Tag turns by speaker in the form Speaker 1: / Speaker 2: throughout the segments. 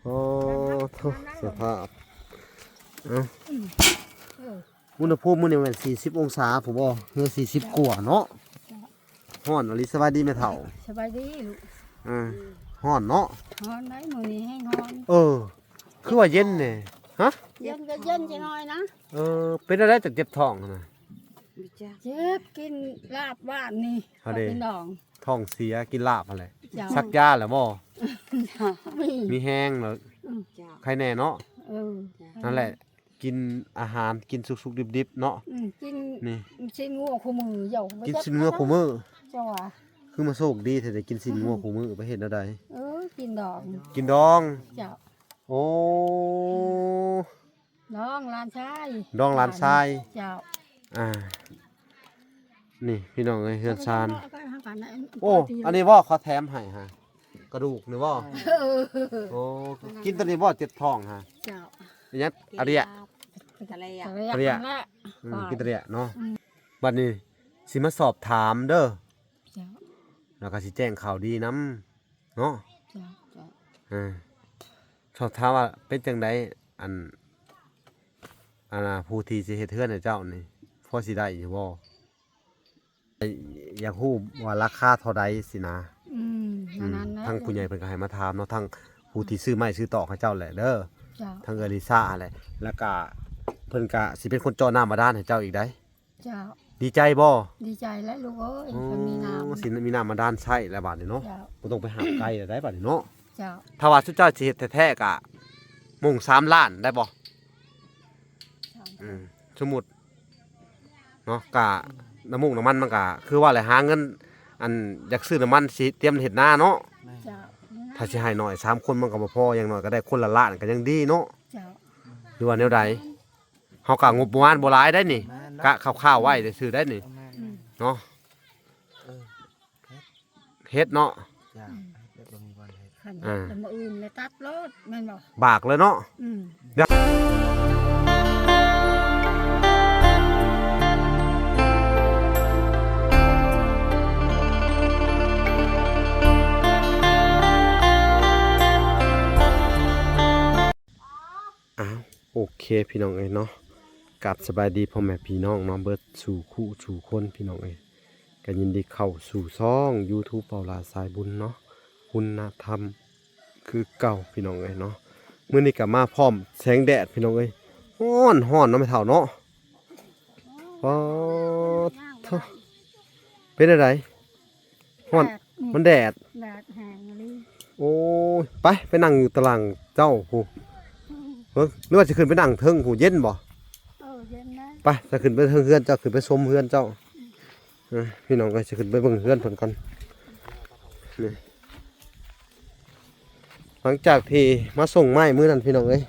Speaker 1: โอ้ทุสภาพอุณหภูมิมื้อนี้มัน40องศาผมบ่เฮือ40กว่าเนาะฮ้อนอลิสบายดีแม่เฒ่า
Speaker 2: สบายดีลูก
Speaker 1: ฮ้อนเนาะ
Speaker 2: ฮ้อนได้มื้อนี้แห้งฮ้อน
Speaker 1: คือว่าเย็นนี่ฮะ
Speaker 2: เย็นก็เย็นจังหน่อยนะ
Speaker 1: เป็นอะไรจักเจ็บท้องน่ะ
Speaker 2: เจ็บกินลาบบ้านนี่เป็นดอง
Speaker 1: ท้องเสียกินลาบอะไรซักยาแล้วบ่มีแห้งแล้วใครแน่เนาะนั่นแหละกินอาหารกินสุกๆดิบๆเนาะ
Speaker 2: กินนี่ชิ้นงัวคู่มือเจ้า
Speaker 1: กินชิ้นงัวคู่มือ
Speaker 2: เจ้าว่า
Speaker 1: คือมาโชคดีแต่ได้กินชิ้นงัวคู่มือไปเฮ็ดอะไร
Speaker 2: กินดอง
Speaker 1: กินดอง
Speaker 2: เจ้า
Speaker 1: โอ้
Speaker 2: ดองลานชาย
Speaker 1: ดองลานชาย
Speaker 2: เจ้า
Speaker 1: นี่พี่น้องเอ้ยเฮือนชานโอ้อันนี้บ่เขาแถมให้ฮะกระดูกนี่บ่โอ้กินตัวนี้บ่เจ็บท้องฮะ
Speaker 2: เจ้า
Speaker 1: อันนี้อะไรอ่ะกินตัวเนี้ยเนาะบัดนี้สิมาสอบถามเด้อแล้วก็สิแจ้งข่าวดีนำเนาะสอบถามว่าเป็นจังไดอันผู้ที่สิเฮ็ดเฮือนให้เจ้านี่พอสิได้อยู่บ่อยากฮู้ว่าราคาเท่าใดสินะทั้งผู้ใหญ่เพิ่นก็ให้มาถามเนาะทั้งผู้ที่ซื้อไม้ซื้อตอกให้เจ้าแหละเด้อทั้งเอลิซ่าแหละแล้วก็เพิ่นก็สิเป็นคนเจาะน้ำบาดาลให้เจ้าอีกได้
Speaker 2: เจ้า
Speaker 1: ดีใจบ่
Speaker 2: ดีใจแล้วลูกเอ้ยเพิ่นมีน้ำ
Speaker 1: สิมีน้ำบาดาลใช้แล้วบาดนี้เนาะบ่ต้องไปหาไกลได้บาดนี้เนาะ
Speaker 2: เจ้า
Speaker 1: ถ้าว่าสุเจ้าสิเฮ็ดแท้ๆก็มุ่ง3 ล้านได้บ่สมมุติเนาะก็น้ำมูกน้ำมันมันก็คือว่าแหละหาเงินอันอยากซื้อน้ำมันสิเตรียมเฮ็ดนาเนาะถ้าสิให้น้อย3 คนมันก็บ่พออย่างน้อยก็ได้คนละล้านก็ยังดีเนาะหรือว่าแนวใดเฮาก็งบประมาณบ่หลายได้นี่กะคร่าวๆไว้ได้ซื้อได้นี่เนาะเฮ็ดเนาะ
Speaker 2: แต่มื้ออื่นเลยตัดรถแม่นบ่
Speaker 1: บากเลยเนาะโอเคพี่น้องเอ้ยเนาะกับสบายดีพ่อแม่พี่น้องเนาะเบิดสู่คู่สู่คนพี่น้องเอ้ยก็ยินดีเข้าสู่ช่อง YouTube เปาลาสายบุญเนาะคุณธรรมคือเก่าพี่น้องเอ้ยเนาะมื้อนี้ก็มาพร้อมแสงแดดพี่น้องเอ้ยร้อนเนาะไม่เท่าเนาะเป็นอะไรร้อนมันแดด
Speaker 2: แห้งเลย
Speaker 1: โอ้ยไปนั่งอยู่ตารางเจ้าผู้หรือว่าจะขึ้นไปนั่งเทิงผู้เย็นบ่
Speaker 2: เย็นนะ
Speaker 1: ไปจะขึ้นไปเทิงเฮือนเจ้าขึ้นไปชมเฮือนเจ้าพี่น้องก็จะขึ้นไปเบิ่งเฮือนเพิ่นก่อนหลังจากที่มาส่งไม้มื้อนั้นพี่น้องเอ้ย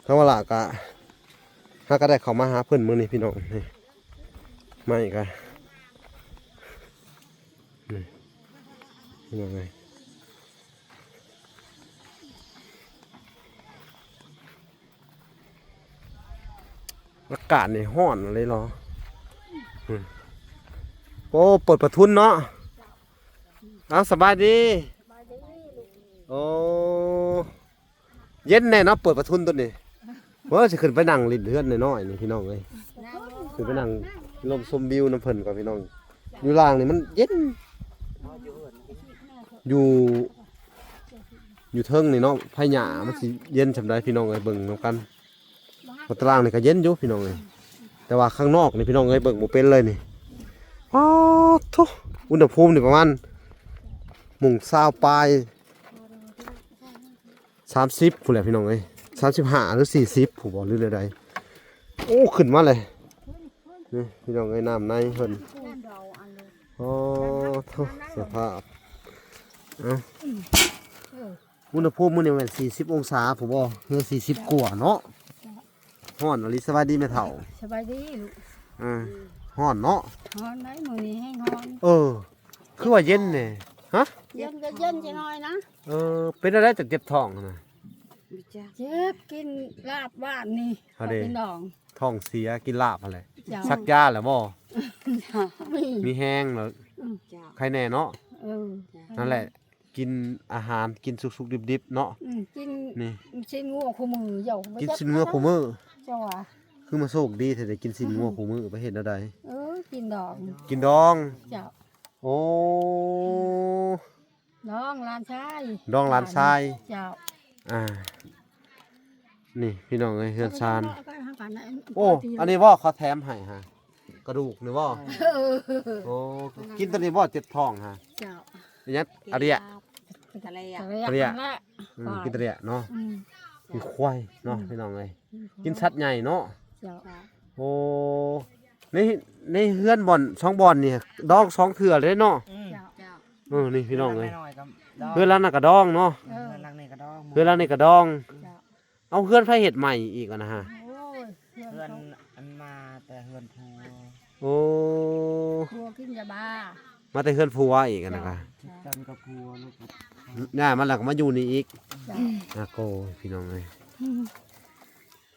Speaker 1: ทั้งว่าละก็ถ้าก็ได้เข้ามาหาเพิ่นมื้อนี้พี่น้องนี่ไม้ก็นี่พี่น้องเอ้ยอากาศนี่ร้อนเลยเหรอโอ้เปิดประทุนเนาะเอาสบายดีโอ้เย็นแน่เนาะเปิดประทุนตัวนี้ว่าจะขึ้นไปนั่งริมเฮือนน้อยๆนี่พี่น้องเลยขึ้นไปนั่งลมชมวิวน้ำเพิ่นกับพี่น้องอยู่ล่างนี่มันเย็นอยู่เทิงนี่เนาะไผ่หญ้ามันสิเย็นสำได้พี่น้องเลยเบิ่งนำกันตารางนี่ก็เย็นอยู่พี่น้องเลยแต่ว่าข้างนอกนี่พี่น้องเลยเบิ่งบ่เป็นเลยนี่ทุอุณหภูมินี่ประมาณ20 ปลาย30ผู้แหละพี่น้องเอ้ย35หรือ40ผู้บ่หรือใดๆโอ้ขึ้นมาเลยนี่พี่น้องเอ้ยน้ำในเพิ่นทุสภาพอุณหภูมิมื้อนี้มัน40องศาผู้บ่เฮือ40กว่าเนาะฮ้อนอลิสบายดีแม่เฒ่า
Speaker 2: สบายดีลูก
Speaker 1: ฮ้อนเนาะ
Speaker 2: ฮ้อนได้มื้อนี้แห้งฮ้อน
Speaker 1: คือว่าเย็นนี่ฮะ
Speaker 2: เย็นก็เย็นจังหน่อยนะ
Speaker 1: เป็นอะไรจักเจ็บท้องนะ
Speaker 2: เจ็บกินลาบบ้านนี่เป็นดอง
Speaker 1: ท้องเสียกินลาบอะไรซักยาแล้วบ่มีแห้งแล้วใครแน่เนาะนั่นแหละ กินอาหารกินสุกๆดิบๆเนาะ
Speaker 2: กิน
Speaker 1: นี่
Speaker 2: ชิ้นงัวคู่มือเจ้า
Speaker 1: กินสินงัวคู่มื้อ
Speaker 2: เจ้าว่า
Speaker 1: คือมาโชคดีแต่ได้กินสินงัวคู่มื้อไปเฮ็ดแนวใด
Speaker 2: กินดอก
Speaker 1: กินดอง
Speaker 2: เจ้า
Speaker 1: โอ้
Speaker 2: น้องหลานชาย
Speaker 1: ดองหลานชาย
Speaker 2: เจ้า
Speaker 1: อ่านี่พี่น้องเอ้ยเฮือนชาน
Speaker 2: เอาไปหากันนะ
Speaker 1: โอ้อันนี้บ่เขาแถมให้ฮะกระดูกนี่บ่
Speaker 2: เออ
Speaker 1: โอ้กินตัวนี้บ่เจ็บท้องฮะ
Speaker 2: เจ้า
Speaker 1: อันนี้อะเรีย
Speaker 2: ทะเลอ่ะ
Speaker 1: ทะเลอะ
Speaker 2: นั่นแหละ
Speaker 1: กินตัวเนี้ยเนาะ
Speaker 2: อืม
Speaker 1: มีควายเนาะพี่น้องเอ้ยกินสัตว์ใหญ่เนาะ
Speaker 2: เจ้า
Speaker 1: โอ้ในเฮือนบ่อน2บ่อนนี่ดอง2เทื่อเลยเนาะ
Speaker 2: เจ้าเจ้า
Speaker 1: นี่พี่น้องเอ้ย
Speaker 3: หน่อยก็ดอง
Speaker 1: เฮือนหลังน่ะก็ดองเนาะ
Speaker 2: เออ
Speaker 3: หลังนี่ก็ดอง
Speaker 1: เฮือนหลังนี่ก็ดอง
Speaker 2: เจ้า
Speaker 1: เอาเฮือนไฟเฮ็ดใหม่อีกอะนะฮะ
Speaker 2: โอ้ยเพื่อน
Speaker 3: เพื่อน
Speaker 2: เขา
Speaker 3: อันมาแต่เพื่อนภู
Speaker 1: โอ้
Speaker 2: ครัวกินยาบ้า
Speaker 1: มาแต่เฮือนผัวอีกอะนะคะ
Speaker 3: กันกับภูลูก
Speaker 1: ย่ามันแล้วก็มาอยู่นี่อีก
Speaker 2: เจ้า
Speaker 1: อาโกพี่น้องเอ้ย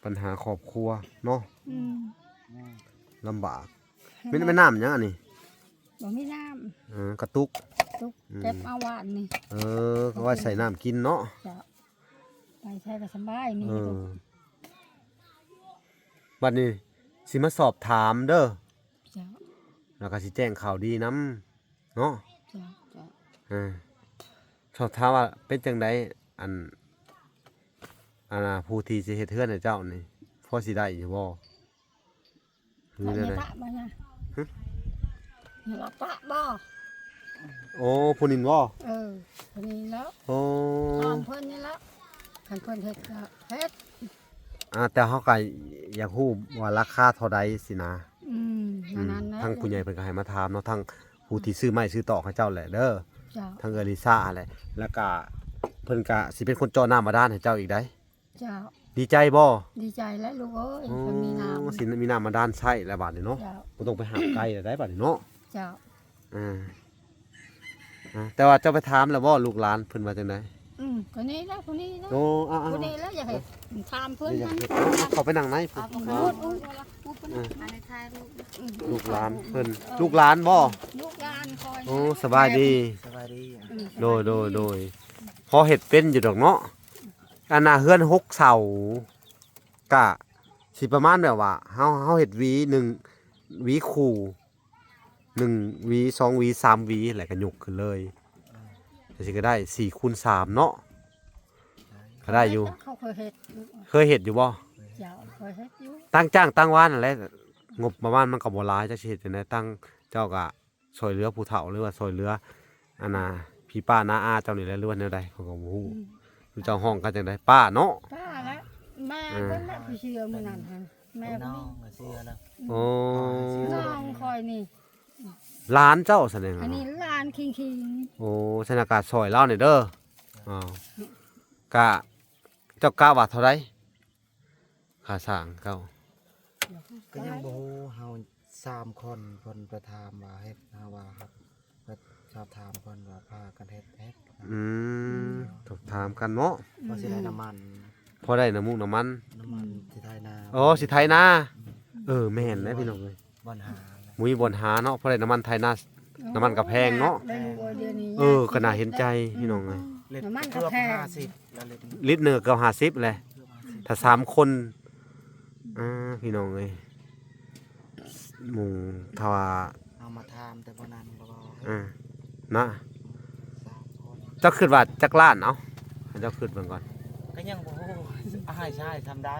Speaker 1: ปัญหาครอบครัวเนาะ
Speaker 2: อืม
Speaker 1: ลำบากไม่น้ำหยังอันนี้
Speaker 2: บ่มีน้
Speaker 1: กระตุก
Speaker 2: ำตุกเก็บเอาหวานนี่
Speaker 1: ก็ว่าใส่น้ำกินเนาะ
Speaker 2: เจ้าไปใช้ก็สบายนี่
Speaker 1: เออบัดนี้สิมาสอบถามเด้อ
Speaker 2: เจ้า
Speaker 1: แล้วก็สิแจ้งข่าวดีนํเนาะ
Speaker 2: เจ้าเจ้า
Speaker 1: สอบถามว่าเป็นจังไดอันน่ะผู้ที่สิเฮ็ดเฮือนให้เจ้านี่พอสิได้อยู่บ่หรือ
Speaker 2: ไป
Speaker 1: แนว
Speaker 2: ใน
Speaker 1: ใด
Speaker 2: ปะบ่เนี่ย
Speaker 1: ฮะ
Speaker 2: เห็นว่าปะบ่
Speaker 1: โอ้ผู้นินบ่
Speaker 2: คนนี้แล้ว
Speaker 1: โอ้
Speaker 2: ตามเพิ่นนี่แล้วคันเพิ่นเฮ็ดก็เฮ็ด
Speaker 1: แต่เฮาก็อยากฮู้ว่าราคาเท่าใดสินะ
Speaker 2: อันนั้นนะ
Speaker 1: ทางผู้ใหญ่เพิ่นก็ให้มาถามเนาะทางผู้ที่ซื้อไม้ซื้อตอกให้เจ้าแหละเด้อ
Speaker 2: เจ้า
Speaker 1: ทางเอลิซ่าแหละแล้วก็เพิ่นก็สิเป็นคนเจาะน้ำบาดาลให้เจ้าอีกได้
Speaker 2: เจ้า
Speaker 1: ดีใจบ่
Speaker 2: ดีใจแล้วลูกเอ้ยเพิ่นมีน้ำ
Speaker 1: สิมีน้ำบาดาลใช้แล้วบัดนี้เนาะ
Speaker 2: เจ้า
Speaker 1: บ่ต้องไปหาไกลแล้วได้บัดนี้เนาะ
Speaker 2: เจ้า
Speaker 1: อ่าแต่ว่าเจ้าไปถามแล้วบ่ลูกหลานเพิ่นว่าจังได๋
Speaker 2: คนนี้แล้วคนนี้แล้ว
Speaker 1: โอ้อ้า
Speaker 2: คนนี้แล้วอย่าให้ถามเพิ่น
Speaker 1: อยาก
Speaker 2: มัน
Speaker 1: เฮ็ดเขาไปนั่งในพุ่น
Speaker 2: พูดอันนี้ทายลูก
Speaker 1: ลูกหลานเพิ่นลูกหลานบ่
Speaker 2: ลูกหลานคอย
Speaker 1: โอ้สบายดี
Speaker 3: สบายดี
Speaker 1: โดยพอเห็ดเป็นอยู่ดอกเนาะอันน่ะเฮือน6เสากะสิประมาณแบบว่าเฮาเฮ็ดหวี1หวีคู่1หวี2หวี3หวีแล้วก็ยกขึ้นเลยแต่สิก็ได้4คูณ3เนาะก็ได้อยู่
Speaker 2: เขาเคยเฮ็ด
Speaker 1: เคยเฮ็ดอยู่บ่
Speaker 2: เจ้าเคยเฮ็ดอยู่
Speaker 1: ตั้งจ้างตั้งวานนั่นแหละงบประมาณมันก็บ่หลายจักสิเฮ็ดจังได๋ตั้งเจ้าก็ช่วยเหลือผู้เฒ่าหรือว่าช่วยเหลืออันน่ะพี่ป้าน้าอาเจ้านี่แหละหรือว่าแนวใดเขาก็บ่ฮู้ เจ้าห้องกันจังไดป้าเนาะ
Speaker 2: ป้าแล้วแม่เพิ่นน่ะผู้เชื่อมื้อนั้นฮะแม่
Speaker 3: น้
Speaker 2: เพิ่
Speaker 3: อน งก็เสื้อแล้ว
Speaker 1: โอ้
Speaker 2: น้องคอยนี่
Speaker 1: หลานเจ้าแสดง
Speaker 2: อันนี้หลานคิง
Speaker 1: โอ้สถานการณ์ซอยเล่านี่เด้ออ้าวกะเจ้ากะว่าเท่าไรค่าสร้างเจ้า
Speaker 3: ก็ยังบ่ฮู้เฮา3คนเพิ่นไปถามว่าเฮ็ดเฮาว่าครับไปสอบถามเพิ่นว่าพากันเฮ็ด
Speaker 1: ถกถามกันเนาะ
Speaker 3: พอสิได้น้ำมัน
Speaker 1: พอได้น้ำมูกน้ำมัน
Speaker 3: ที่ไทยนา
Speaker 1: โอ้สิไทยนาแม่นนะพี่น้องเอ้ย
Speaker 3: บ่หา
Speaker 1: มุ้ยบ่นหาเนาะพอได้น้ำมันไทยนา
Speaker 2: ๆ
Speaker 1: น้ำมันก็แพงเนาะ
Speaker 2: ได้ลูกเดี๋ยวนี้
Speaker 1: ก็น่าเห็นใจพี่น้องเอ้ย
Speaker 3: ลิตร
Speaker 2: น้ำมันก็
Speaker 3: เกือบ
Speaker 2: แพง
Speaker 3: 50แล้วลิตร
Speaker 1: ลิตรหนึงก็เกือบ50เลยถ้า3คนพี่น้องเอ้ยหมู่ถ้าว่า
Speaker 3: เอามาถามแต่บ่นั้นบ่ว่า
Speaker 1: นะ
Speaker 3: 3คน
Speaker 1: เจ้าคิดว่าจักล้านเอ้าให้เจ้าคิดเบิ่งก่อน
Speaker 3: ก็ยังบ่ฮู้อ้ายชายทำได้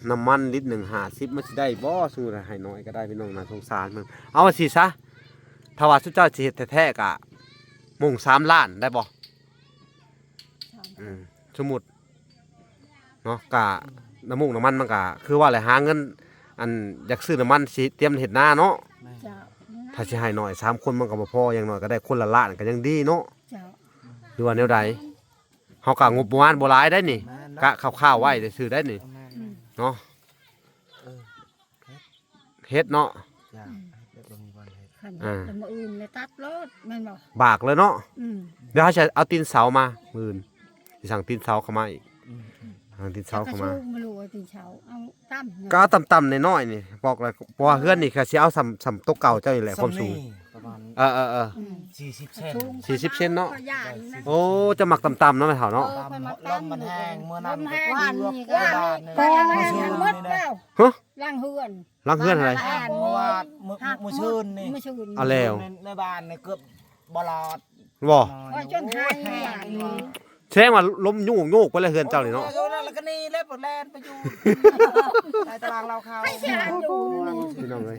Speaker 1: น้ำมันลิตร1 50มันสิได้บ่สู้ให้น้อยก็ได้พี่น้องน่าสงสารมึงเอาว่าสิซะถ้าว่าสุเจ้าสิเฮ็ดแท้ๆก็มุ่ง3ล้านได้บ่สมมุติเนาะก็น้ำมูกน้ำมันมันก็คือว่าแหละหาเงินอันอยากซื้อน้ำมันสิเตรียมเฮ็ดนาเนาะ
Speaker 3: แม่
Speaker 2: เจ้า
Speaker 1: ถ้าสิให้น้อย3คนมันก็บ่พออย่างน้อยก็ได้คนละล้านก็ยังดีเนาะ
Speaker 2: เจ้า
Speaker 1: หรือว่าแนวใดเฮาก็งบประมาณบ่หลายได้นี่
Speaker 3: แม่น
Speaker 1: กะคร่าวๆไว้ได้ซื้อได้นี่
Speaker 3: แม่น
Speaker 1: เนาะ
Speaker 3: เออ
Speaker 1: เฮ็ดเนาะ
Speaker 3: จ้าเดี๋ยวบ่มีวันเฮ็ด
Speaker 2: ขันแต่มื้ออื่นเลยตัดรถแม่นบ่
Speaker 1: บากเลยเนาะ
Speaker 2: อืม
Speaker 1: เดี๋ยวเขาจะเอาตีนเสามามื้ออื่นสิสั่งตีนเสาเข้ามาอีก
Speaker 3: อืม
Speaker 1: สั่งตีนเสาเข้ามา
Speaker 2: ไม่รู้ว่าตีนเช้าเอาตั้ม
Speaker 1: ก็เอาต่ำๆน้อยๆนี่บอกเลยเพราะว่าเฮือนนี่ก็สิเอาสำโต๊ะเก่าเจ้านี่แหละความสูง
Speaker 3: สำนี่ ประมาณ
Speaker 1: เออ
Speaker 3: 40 เซน
Speaker 1: 40เซนเนาะ
Speaker 2: ขอยานนะ
Speaker 1: โอ้จะหมักต่ำๆเนาะแม่เฒ่าเนาะ
Speaker 3: ตามลมมันแห้งเมื่อนั้น
Speaker 2: ลมแห้ง
Speaker 3: ว่าน
Speaker 2: นี่
Speaker 3: นี่
Speaker 2: ก็
Speaker 3: ก็
Speaker 2: ว่า
Speaker 3: บ้าน
Speaker 2: นี่
Speaker 3: นี่
Speaker 2: ก็
Speaker 3: แหละ
Speaker 2: ยังหมดแล้ว
Speaker 1: ฮะ
Speaker 2: ล่างเฮือน
Speaker 1: ล้างเฮือนอะไร
Speaker 3: เพราะว่ามือชื่นนี่
Speaker 2: มื้อชื่น
Speaker 1: เอาแล้ว
Speaker 3: ในบ้านนี่เกือบบ่รอด
Speaker 1: บ่
Speaker 2: โอ้ยจนหายหลานนี่
Speaker 1: แสดงว่าลมยุ่งโยกไปแล้วเฮือนเจ้านี่เนาะ
Speaker 3: แล้วก็นี่เล็บปดแลนไปอยู่ใต้ตารางเราเขา
Speaker 2: ยานอยู่นี่
Speaker 1: พี่น้องเอ้ย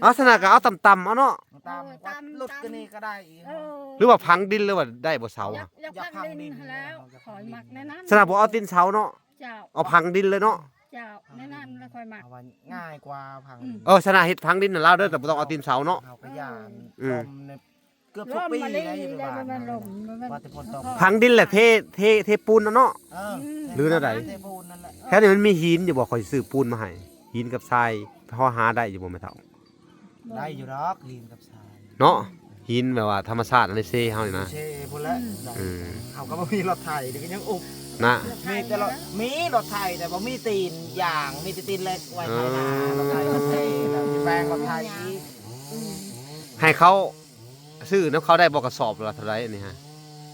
Speaker 1: เอาสนะก็เอาต่ำๆเอาเนาะ
Speaker 3: ตามวัดหลุดก็นี่ก็ได้อีก
Speaker 2: เออ
Speaker 1: หรือว่าพังดินหรือว่าได้บ่เสา
Speaker 2: อยา
Speaker 1: อะ
Speaker 2: กอยากพังดินแล้วขอยหมักในนั้น
Speaker 1: สนะบ่เอาตีนเสาเนาะ
Speaker 2: เจ้า
Speaker 1: เอาพังดินเลยเนาะ
Speaker 2: เจ้าในนั้นแล้วคอยหมัก
Speaker 3: เอาไว้ง่ายกว่าพัง
Speaker 1: สนะเฮ็ดพังดินน่ะลาวเด้อแต่บ่ต้องเอาตีนเสาเนาะ
Speaker 3: เอากระยาน
Speaker 1: อืม
Speaker 3: ลมเนี่ยเกือบทุ
Speaker 2: ร่
Speaker 3: ก
Speaker 2: ม
Speaker 3: ปี
Speaker 2: มา
Speaker 3: เล
Speaker 2: เลย ย
Speaker 3: อยู่
Speaker 2: ได้
Speaker 3: บ้าน
Speaker 2: มันลมมัน
Speaker 3: ว่าแต่ฝนตก
Speaker 1: พังดินแหละเทปูนนะเนาะ
Speaker 3: เออ
Speaker 1: หรือแนวใด
Speaker 3: เทปูนนั่นแหละ
Speaker 1: แค่นี้มันมีหินอยู่บ่ข่อยซื้อปูนมาให้หินกับทรายพอหาได้อยู่บ่แม่เฒ่า
Speaker 3: ได้อยู่ดอกหินกับทราย
Speaker 1: เนาะหินแบบว่าธรรมชาติอันนี้เซ่เฮานี่นะ
Speaker 3: เช่พุ่นแล้ว
Speaker 1: อืม
Speaker 3: เอาก็บ่มีรถไถเดี๋ยวก็ยังอุบ
Speaker 1: นะ
Speaker 3: มีแต่รถมีรถไถแต่บ่มีตีนอย่างมีแต่ตีนเล็กไว้ไถนารถไถรถเทแล้วสิแปลงรถไถอีก
Speaker 1: ให้เขาซื้อน้ำเขาได้บ่กระสอบละเท่าไหร่อันนี้ฮะ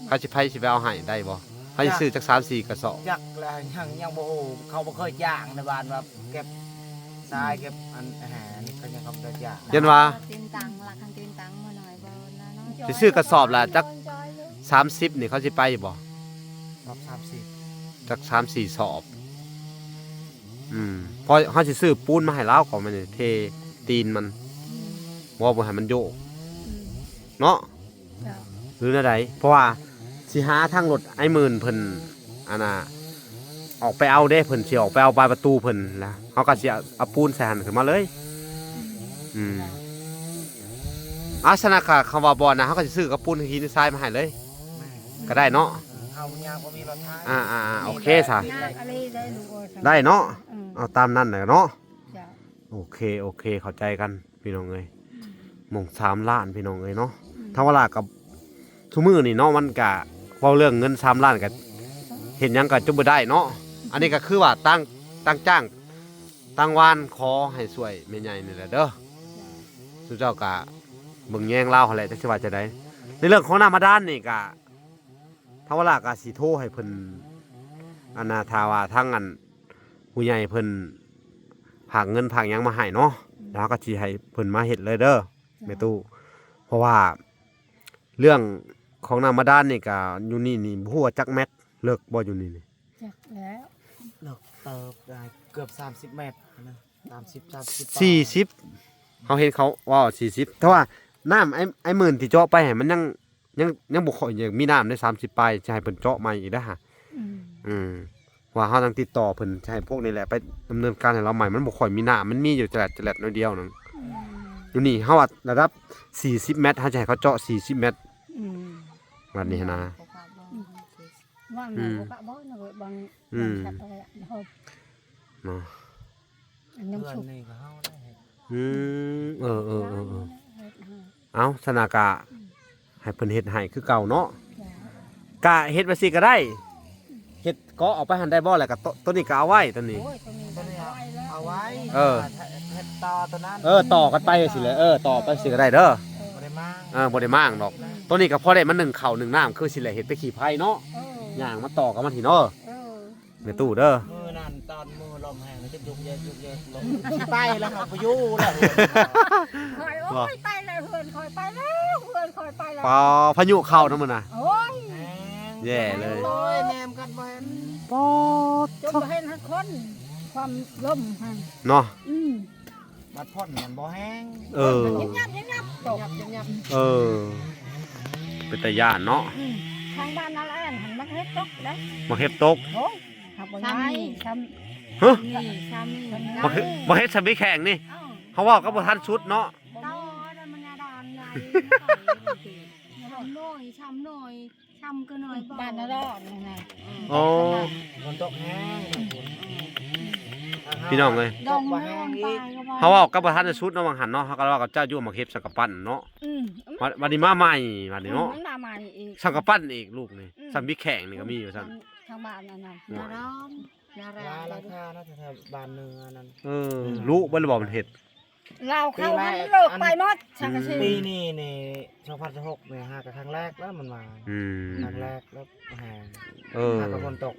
Speaker 1: เขาสิไปเอาให้ได้บ่เขาสิซื้อจัก3-4กระสอบ
Speaker 3: จักแล้วยังบ่ฮู้เขาบ่เคยย่างในบ้านว่าเก็บทรายเก็บอันอาหารนี่เขายังเขาบ่ได้ย่าง
Speaker 1: ยันว่า
Speaker 4: ตีนตังหลักทางตีนตังมาหน่อยบ่นะน้องจอย
Speaker 1: สิซื้อกระสอบละจัก30นี่เขาสิไปบ่
Speaker 3: รอบ30
Speaker 1: จัก3-4สอบ พอเขาสิซื้อปูนมาให้ลาวก่อนมันนี่เทตีนมันบ่ให้มันโยกเนาะ
Speaker 2: เจ้า
Speaker 1: หรือแนวใดเพราะว่าสิหาทางรถไอ้หมื่นเพิ่นอันน่ะออกไปเอาเด้เพิ่นสิออกไปเอาบานประตูเพิ่นแล้วเฮาก็สิเอาปูนใส่หันขึ้นมาเลยอาสนะกะคำว่าบ่นะเฮาก็สิซื้อกับปูนหินทรายมาให้เลย ก็ได้เนาะ
Speaker 3: เอายางบ่มีรถไถ
Speaker 1: โอเคซะ
Speaker 2: ยากอะไรได้ลูกเอ้ย
Speaker 1: ได้เนาะ
Speaker 2: อืม
Speaker 1: เอาตามนั้นน่ะเนาะ
Speaker 2: เจ้า
Speaker 1: โอเคเข้าใจกันพี่น้องเอ้ยหม่อง3ล้านพี่น้องเอ้ยเนาะถ้าว่าล่ะกับทุกมื้อนี่เนาะมันก็เว้าเรื่องเงิน3ล้านก็เห็นหยังก็จุบ่ได้เนาะอันนี้ก็คือว่าตั้งจ้างตั้งวานขอให้ช่วยแม่ใหญ่นี่แหละเด้อสุเจ้าก็เบิ่งแยงลาวหั่นแหละจักสิว่าจะได้ในเรื่องของน้ำบาดาลนี่ก็ถ้าว่าล่ะก็สิโทรให้เพิ่นอันน่ะถ้าว่าทางอันผู้ใหญ่เพิ่นผากเงินผากหยังมาให้เนาะแล้วก็สิให้เพิ่นมาเฮ็ดเลยเด้อแม่ตู้เพราะว่าเรื่องของน้ำบาดาลนี่ก็อยู่นี่บ่ฮู้ว่าจักแมตรเลิกบ่อยู่นี่
Speaker 2: จักแล้ว
Speaker 3: เลิกเติบได้เกือบ30 เมตรนะ30
Speaker 1: 40เขาเห็นเขาว่า40แต่ว่าน้ำไอ้หมื่นที่เจาะไปให้มันยังบ่ค่อยอยากมีน้ำได้30ปลายจะให้เพิ่นเจาะใหม่อีกเด้อฮะ ว่าเฮาต้องติดต่อเพิ่นจะให้พวกนี้แหละไปดำเนินการให้เราใหม่มันบ่ค่อยมีน้ำมันมีอยู่แจลดน้อยเดียวนึงอยู่นี่เฮาว่าระดับ40เมตรเฮาจะให้เขาเจาะ40เมตรวันนี้นะ
Speaker 2: ว่างหนูก็บ่นะเว้ยบางชัดอะไรเฮา
Speaker 1: เนาะ
Speaker 2: อันน้ำ
Speaker 3: เพื่อน
Speaker 2: ชุบ
Speaker 3: นี่ก็เฮาได้เฮ็ด
Speaker 1: เอาสนากะให้เพิ่นเฮ็ดให้คือเก่าเนาะกะเฮ็ดว่าสิก็ได้เฮ็ดก็เอาไปหันได้บ่แล้วก็ต้นนี้ก็เอาไว้ต้นนี้
Speaker 2: โอ้ยตัวนี้ก็ได้แล้ว
Speaker 3: เอาไว้
Speaker 1: เออ
Speaker 3: เฮ็ดต่อตัวนั้น
Speaker 1: ต่อกันไปสิเลยต่อไปสิก็ได้เด้อ
Speaker 3: บ่ได้มาง
Speaker 1: บ่ได้มางดอกต้นนี้ก็พอได้มัน1ข้าว1น้ำคือสิแหละเฮ็ดไปขี่ไผเนาะย่างมาต่อกับมันทีเนาะแม่ตู้เด้อ
Speaker 3: มือนั่นตอนมือลมแห้งจะยุกเย็นลมสิไปแล้วครับไปอยู่แล้ว
Speaker 2: คอยโอ้ยไปแล้วเพื่อนคอยไปแล้วเพื่อนคอยไปแล้ว
Speaker 1: ปอพายุเข้านำมันน่ะ
Speaker 2: โอ้ย
Speaker 1: แย่เลย
Speaker 3: โอ้ยแนมกันบ่เห็น
Speaker 1: ปอ
Speaker 2: จนบ่เห็นทั้งคนความล่มหั่น
Speaker 1: เนาะ
Speaker 3: บัดพ่นมันบ่แห้ง
Speaker 2: ยับตก
Speaker 3: ยับ
Speaker 1: เป็นตาย่านเนาะ
Speaker 2: ทางบ้านนั่นแหละหันมาเฮ็ดตกแล้ว
Speaker 1: มาเฮ็ดตก
Speaker 2: โอ้ยขับบ่ได้ท
Speaker 1: ฮะ
Speaker 4: นี่ซ้ำนี่
Speaker 1: บ่เฮ็ดสมิแข่งนี่เฮาเว้าก็บ่ทันชุดเนาะ
Speaker 4: เต้าได้มันดามใหญ่ช้ำหน่อยช้ำหน่อยช้ำก็หน่อย
Speaker 2: ำบ้านนั่นแหละนี่ไง
Speaker 1: อ๋อ
Speaker 3: มันตกแห้ง
Speaker 1: พี่น้องเอ้ย
Speaker 4: ดองมันอ่อนไปก็บ่
Speaker 1: เฮาเว้าก็บ่ทันชุดเนาะวังหันเนาะเฮาก็เว้ากับเจ้าอยู่มาเฮ็ดสังกะปั้นเนาะวันนี้มาใหม่วันนี้เนาะ
Speaker 2: มันมาใหม่อีก
Speaker 1: สังกะปั้นอีกลูกนี่สมิแข่งนี่ก็มีอยู่ซั่น
Speaker 2: ทางบ้านนั่นน่ะ
Speaker 4: นาร้อนนารา
Speaker 3: ราคานะแถวบ้านเนื้อนั่น
Speaker 1: รู้บ่ได้บอกมันเฮ็ด
Speaker 2: เราเข้ามันเลิกไปหมดสังกะสี
Speaker 3: ปีนี้นี่2016เนี่ยหากับครั้งแรกแล้วมันมา
Speaker 1: อืม
Speaker 3: ครั้งแรกแล้วแห้ง
Speaker 1: เออ
Speaker 3: หากับฝนตก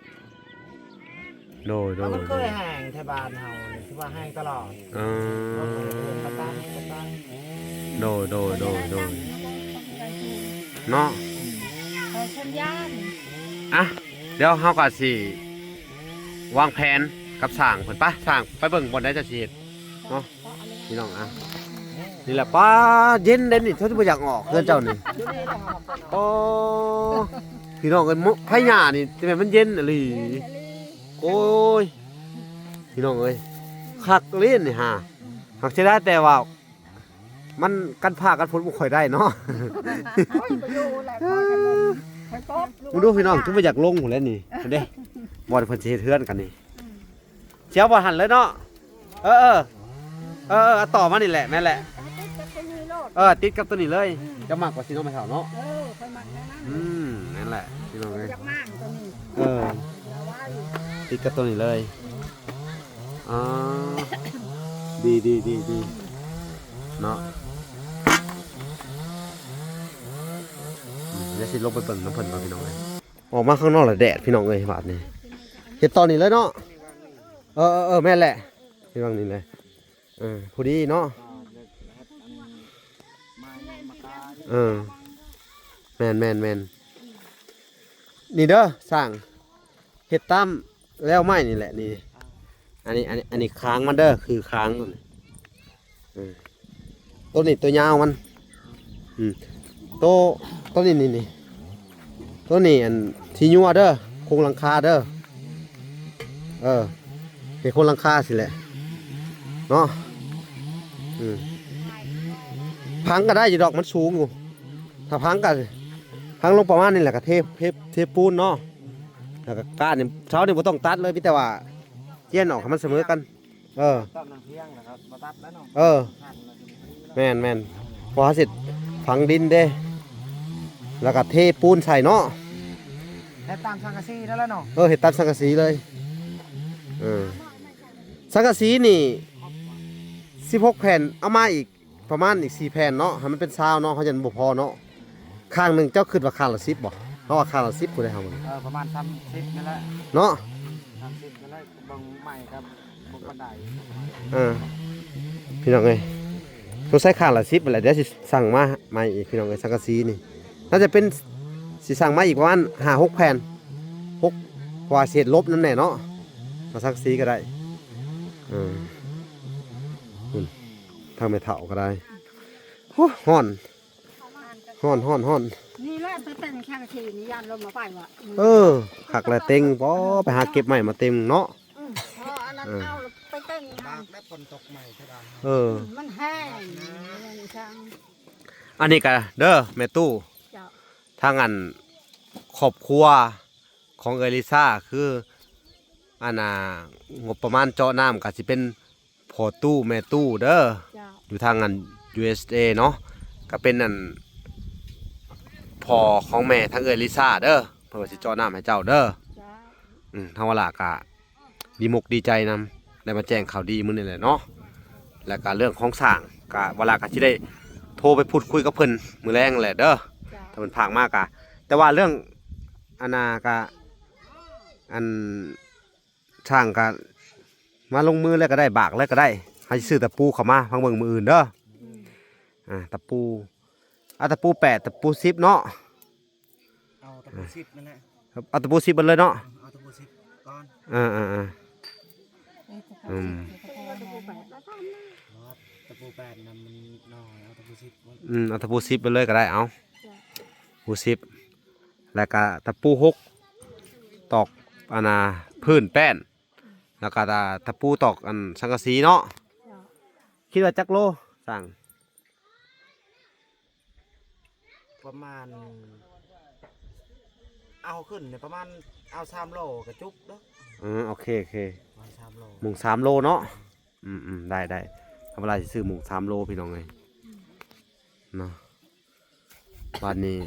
Speaker 1: โดย
Speaker 3: แล้วมันเคยแห้งแถวบ้านเฮานี่คือว่าแห้งตลอด
Speaker 1: เอ
Speaker 3: รถ
Speaker 1: อ
Speaker 3: เลยกระตัน
Speaker 1: โดยเนาะ
Speaker 2: เขาชัญญาณ
Speaker 1: อ่ะเดี๋ยวเฮาก็สิวางแผนกับสร้างเพิ่นปะสร้างไปเบิ่งบ่ได้จะสิเฮ็ดเนาะพี่น้องอ่ะนี่แหละป้าเย็นเด่นนี่เขาจะบ่อยากออกเพื่อนเจ้านี่โอ้พี่น้องเอ้ยไผหญ้านี่แต่แม่นมันเย็นอีหลีโอ้ยพี่น้องเอ้ยคักเล่นนี่ฮะหักสิได้แต่ว่ามันกันผ้ากันฝนบ่ค่อยได้เนาะ
Speaker 2: โอ้ยไปอยู่แหละคอยกันเลยคอยตบ
Speaker 1: มึงดูพี่น้องจุ๊บอยากลงหมดแล้วนี่เด้บอลเพิ่นสิเฮ็ดเทือนกันนี่เชียวบ่หันเลยเนาะเอาต่อมานี่แหละแม่นแหละ
Speaker 2: ติดกับตัวนี้โลด
Speaker 1: ติดกับตัวนี้เลยจะมากกว่าซีโนไม่เท่าเนาะ
Speaker 2: คอยมักแน่นั้น
Speaker 1: นั่นแหละพี่น้องเอ้ย
Speaker 2: อยากมากตัวนี้
Speaker 1: เ
Speaker 2: อย่าว่าอยู่
Speaker 1: ติดกับตัวนี้เลยอ๋อดีเนาะเดี๋ยวสิลงไปเบิ่งน้ำเพิ่นก่อนพี่น้องเอ้ยออกมาข้างนอกแล้วแดดพี่น้องเอ้ยบาดนี้เฮ็ดตอนนี้เลยเนาะแม่นแหละพี่วางนี่เลยพอดีเนาะแม่นนี่เด้อสร้างเฮ็ดตามแล้วไม้นี่แหละนี่อันนี้ค้างมันเด้อคือค้างตัวนี้ตัวนี้ตัวยาวมันตัวนี้นี่ตัวนี้อันที่ยัวเด้อโครงหลังคาเด้อเป็นโครงหลังคาสิแหละเนาะพังก็ได้อยู่ดอกมันสูงอยู่ถ้าพังลงประมาณนี้แหละก็เทปูนเนาะแล้วก็ก้านนี่เช้านี่บ่ต้องตัดเลยพี่แต่ว่าเจี้ยนออกให้มันเสมอกัน
Speaker 3: ตัดน้ำเพียงนะครับมาตัดแล้วเนาะ
Speaker 1: แม่นพอเสร็จฝังดินเด้แล้วก็เทปูนใส่เนาะ
Speaker 3: ให้ตามสังกะสีนั่นแหละเนาะ
Speaker 1: เห็ดตัดสังกะสีเลยสังกะสีนี่16แผ่นเอามาอีกประมาณอีก4แผ่นเนาะให้มันเป็น20เนาะเขาจะบ่พอเนาะข้างหนึงเจ้าคิดว่าข้างละ10บ่เฮาว่าข้างละ10ผู้ใดเฮามัน
Speaker 3: ประมาณ30นั่นแหละ
Speaker 1: เนาะ
Speaker 3: 30นั่นแหละบังใหม่ครับบังบันได
Speaker 1: พี่น้องเอ้ยต้องใช้ข้างละ10นั่นแหละเดี๋ยวสิสั่งมาใหม่อีกพี่น้องเอ้ยสังกะสีนี่น่าจะเป็นสิสั่งมาอีกประมาณ5-6แผ่น6เพราะว่าเศษลบนั่นแหละเนาะมาสังกะสีก็ได้ทางไม่เท่าก็ได้ฮ้อน
Speaker 2: นี่แหละไปเป็นแข่งทีนี่ยันลงมาไปวะ
Speaker 1: ขักแหละเต็งบ่ไปหาเก็บใหม่มาเต็มเนาะ
Speaker 2: พออันนั้นเอาไปเต้น
Speaker 3: บากและฝนตกใหม่เท่านั้น
Speaker 2: มันแห้งมันช่าง
Speaker 1: อันนี้ก็เด้อแม่ตู้
Speaker 2: เจ้า
Speaker 1: ทางอันครอบครัวของเอลิซ่าคืออันงบประมาณเจาะน้ำก็สิเป็นพ่อตู้แม่ตู้เด้อ
Speaker 2: เจ้า
Speaker 1: อยู่ทางอัน USA เนาะก็เป็นอันพ่อของแม่ทางเอลิซ่าเด้อเพิ่นว่าสิเจาะน้ำให้เจ้าเด้อ
Speaker 2: เจ้า
Speaker 1: ทางเวลากะดีมกดีใจนำได้มาแจ้งข่าวดีมื้อนี่แหละเนาะแล้วก็เรื่องของสร้างกะเวลากะสิได้โทรไปพูดคุยกับเพิ่นมื้อแรงแหละเด้อ
Speaker 2: เจ้า
Speaker 1: ถ้ามันพากมากะแต่ว่าเรื่องอันน่ะกะอันช่างกะมาลงมือแล้วก็ได้บากแล้วก็ได้ให้ซื้อตะปูเข้ามาพังเบิ่งมืออื่นเด้อตะปูตะปู8ตะปู10เนาะ
Speaker 3: เอาตะปู10นั่นแหละ
Speaker 1: เอาตะปู10เบิดเลยเนาะ
Speaker 3: เอาตะปู10ก่อน ตะปู8นั้นมันน้อยเอาตะปู10
Speaker 1: เอาตะปู10ไปเลยก็ได้เอาปู10แล้วก็ตะปู6ตอกอันน่ะพื้นแป้นแล้วก็ตะปูตอกอันสังกะสีเนาะคิดว่าจักโลสั่ง
Speaker 3: ประมาณเอาขึ้นเนี่ยประมาณเอา3โลกระจุกเด้อ
Speaker 1: โอเค
Speaker 3: ประมาณ3โล
Speaker 1: หมู3 โลเนาะได้ทำเวลาสิซื้อหมู3 โลพี่น้องเลยเนาะวันนี้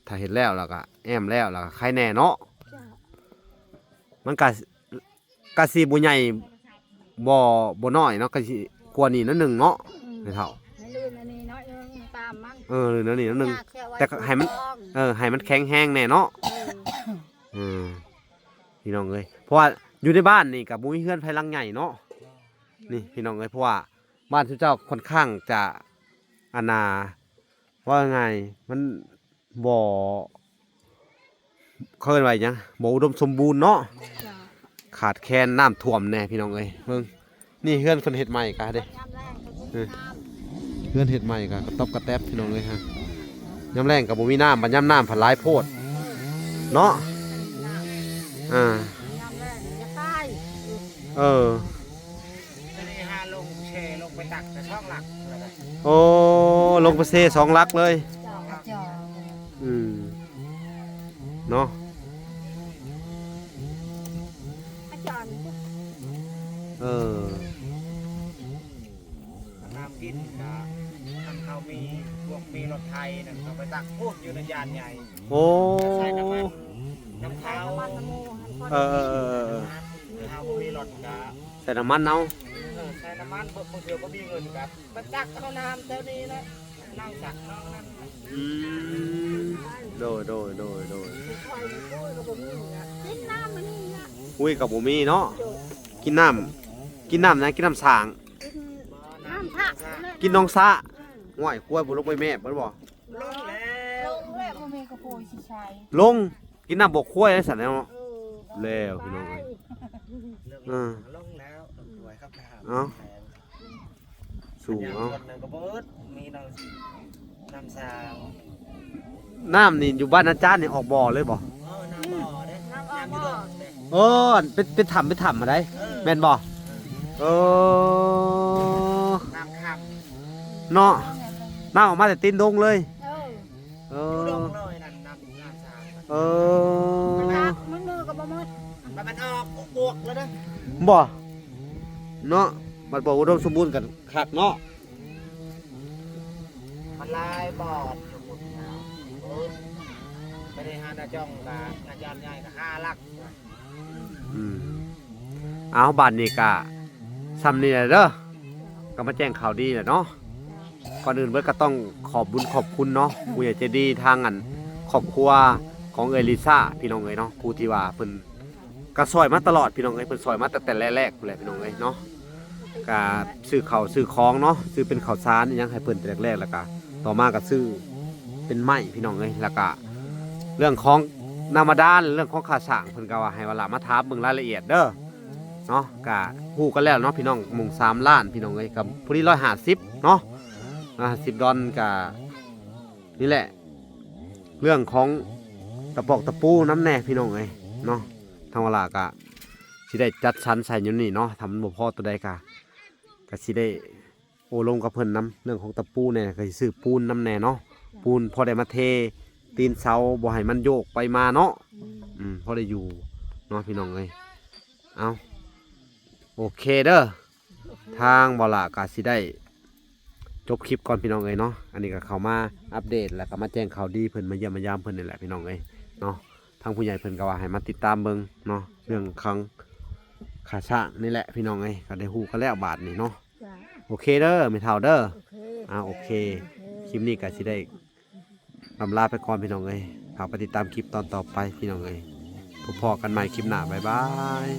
Speaker 1: ถ้าเห็นแล้วก็แอมแล้วก็ใครแน่เนาะมันกะสีบุใหญ่บ่น้อยเนาะกะสิกว่านี้นั่นหนึ่งเนาะ ไม่เท่า
Speaker 2: ให้ลื่นอันนี้น้อยนึงตามมัน
Speaker 1: เดี๋ยวนี้นิดนึง
Speaker 2: ยากค่ไว้
Speaker 1: แต่ก็ให้มัน
Speaker 2: ถูกต้อง
Speaker 1: ให้มันแข็งแห้งแน่เนาะ
Speaker 2: เออ
Speaker 1: พี่น้องเอ้ยเพราะว่าอยู่ในบ้านนี่กับบุ้ยเฮือนภายหลังใหญ่เนาะนี่พี่น้องเอ้ยเพราะว่าบ้านทุกเจ้าค่อนข้างจะอาณาว่าไงมันบ่เขาเรียกว่าหยังบ่อุดมสมบูรณ์เนาะ
Speaker 2: จ้ะ
Speaker 1: ขาดแคลนน้ำท่วมแน่พี่น้องเอ้ยเบิ่งนี่เฮือนเพิ่นเฮ็ดใหม่กะเด้
Speaker 2: ยามแรงก็บ่
Speaker 1: เอ
Speaker 2: มี
Speaker 1: อ
Speaker 2: น้ำ
Speaker 1: เฮือนเฮ็ดใหม่กะกระต๊อบกระแตบพี่น้องเอ้ยฮะยามแรงก็บ่มีน้ำบัดยามน้ำผันหลายโพดเนาะ
Speaker 2: น้ำ
Speaker 1: อ่า
Speaker 2: ยามแรงจะตาย
Speaker 1: เออ
Speaker 3: จะได้หาลงแช่ลงไปตักแต่ช่องหลักแล้วก็
Speaker 1: โอ้ลงไปเซสองลักเลย
Speaker 2: เจ้ากระจอก
Speaker 1: เนาะ
Speaker 2: กระจอก
Speaker 1: เออ
Speaker 3: น้ำกินก็ทำเขามีรถไทยนั่นเขาไปตักพูดอยู่ในยานใหญ่
Speaker 1: โอ้
Speaker 3: ใส่น้ำมันน้ำ
Speaker 2: ใส่
Speaker 3: เท้า
Speaker 2: น้ำมันน้ำมูหันพอ
Speaker 1: เอ
Speaker 2: ดี
Speaker 1: อ
Speaker 3: เขามีรถก็
Speaker 1: ใส่น้ำมันเอา
Speaker 3: ใส่น้ำมันบางเทีก็มีเงินกับไปตักเอาน้ำเท่านี้นะนั่งตักนั่งนั่น
Speaker 1: โดย
Speaker 2: คอยคุยกับผมนี่นะกินน้ำมันนี่นะ
Speaker 1: คุยกับบุมีเนาะ กินน้ำนะกินน้ำสาง
Speaker 2: กินน้ำผัก
Speaker 1: กินน้องซะง่อยกล้วยบุลกไปแม่บ่ได้บ่
Speaker 3: ลงแล้ว
Speaker 2: ลงแม่บ่มีกระโปรงสิชัย
Speaker 1: ลง กินน้ำบกข้วยได้สันเนาะ
Speaker 2: เออ
Speaker 1: แล้วพี่น้องเอ้ย
Speaker 3: ลงแล้วสวยครับ
Speaker 1: เอ้าสูง
Speaker 3: อย่าง
Speaker 1: เนาะ
Speaker 3: คนหนึ่งก็เบิดมีน้ำสาว
Speaker 1: น้ำนี่อยู่บ้านอาจารย์นี่ออกบ่อเลยบ่
Speaker 3: น้ำบ่อเด้
Speaker 2: น้ำออก
Speaker 3: น้ำ
Speaker 2: บ่
Speaker 3: เดือดเด้
Speaker 1: เออเป็นถ้ำมาได้แม่นบ่เออ
Speaker 3: น้ำขับ
Speaker 1: เนาะน้ำออกมาแต่ตีนดงเลย
Speaker 2: เออ
Speaker 1: เอ
Speaker 3: ล
Speaker 1: อ
Speaker 3: งเลยน้ำสาว
Speaker 1: เอ
Speaker 2: มัน
Speaker 1: อ
Speaker 2: รักมันมือกับบ่มืด
Speaker 3: มันออกบวกแล้วนะ
Speaker 1: บ่เนาะมันบอกอุดมสมบูรณ์กันคักเนาะ
Speaker 3: มันลายบอดสมุนไม่ได้หาหน้าจ้องกับหน้าจานใหญ่กับ5 ลัก
Speaker 1: เอาบ้านนี้กะซ้ำนี่แหละเด้อก็มาแจ้งข่าวดีแหละเนาะก่อนอื่นเบิดก็ต้องขอบบุญขอบคุณเนาะผู้ใหญ่ใจดีทางอันครอบครัวของเอลิซ่าพี่น้องเอ้ยเนาะผู้ที่ว่าเพิ่นก็ซอยมาตลอดพี่น้องเอ้ยเพิ่นซอยมาตั้งแต่แรกๆพุ่นแหละพี่น้องเอ้ยเนาะก็ซื้อข้าวซื้อของเนาะซื้อเป็นข้าวสารอิหยังให้เพิ่นแต่แรกๆแล้วก็ต่อมาก็ซื้อเป็นไม้พี่น้องเอ้ยแล้วก็เรื่องของนามาดานเรื่องของค่าสร้างเพิ่นก็ว่าให้ว่าละมาถามเบิ่งรายละเอียดเด้อเนาะก็ฮู้กันแล้วเนาะพี่น้องหมุ่ง3 ล้านพี่น้องเอ้ยกับผู้ที่150เนาะ10 ดอลก็นี่แหละ เรื่องของตะปอกตะปูน้ำแน่พี่น้องเอ้ยเนาะทางเวลาก็สิได้จัดชั้นใส่อยู่นี่เนาะทำบ่พอตัวใดก็สิได้โอลงกับเพิ่นน้ำเรื่องของตะปูเนี่ยก็สิซื้อปูนน้ำแน่เนาะปูนพอได้มาเทตีนเสาบ่ให้มันโยกไปมาเนาะพอได้อยู่เนาะพี่น้องเอ้ยเอาโอเคเด้อทางบ่ล่ะก็สิได้จบคลิปก่อนพี่น้องเอ้ยเนาะอันนี้ก็เข้ามาอัปเดตแล้วก็มาแจ้งข่าวดีเพิ่นมาเยี่ยมมายามเพิ่นนี่แหละพี่น้องเอ้ยเนาะทางผู้ใหญ่เพิ่นก็ว่าให้มาติดตามเบิ่งเนาะเรื่องของขาช่างนี่แหละพี่น้องเอ้ยก็ได้ฮู้กันแล้วบาทนี่เนาะ
Speaker 2: จ้ะ
Speaker 1: โอเคเด้อไม่เท่าเด้อ
Speaker 2: โอเค
Speaker 1: โอเคคลิปนี้ก็สิได้ลำลาไปก่อนพี่น้องเอ้ยฝากไปติดตามคลิปตอนต่อไปพี่น้องเอ้ยพบกันใหม่คลิปหน้าบ๊ายบาย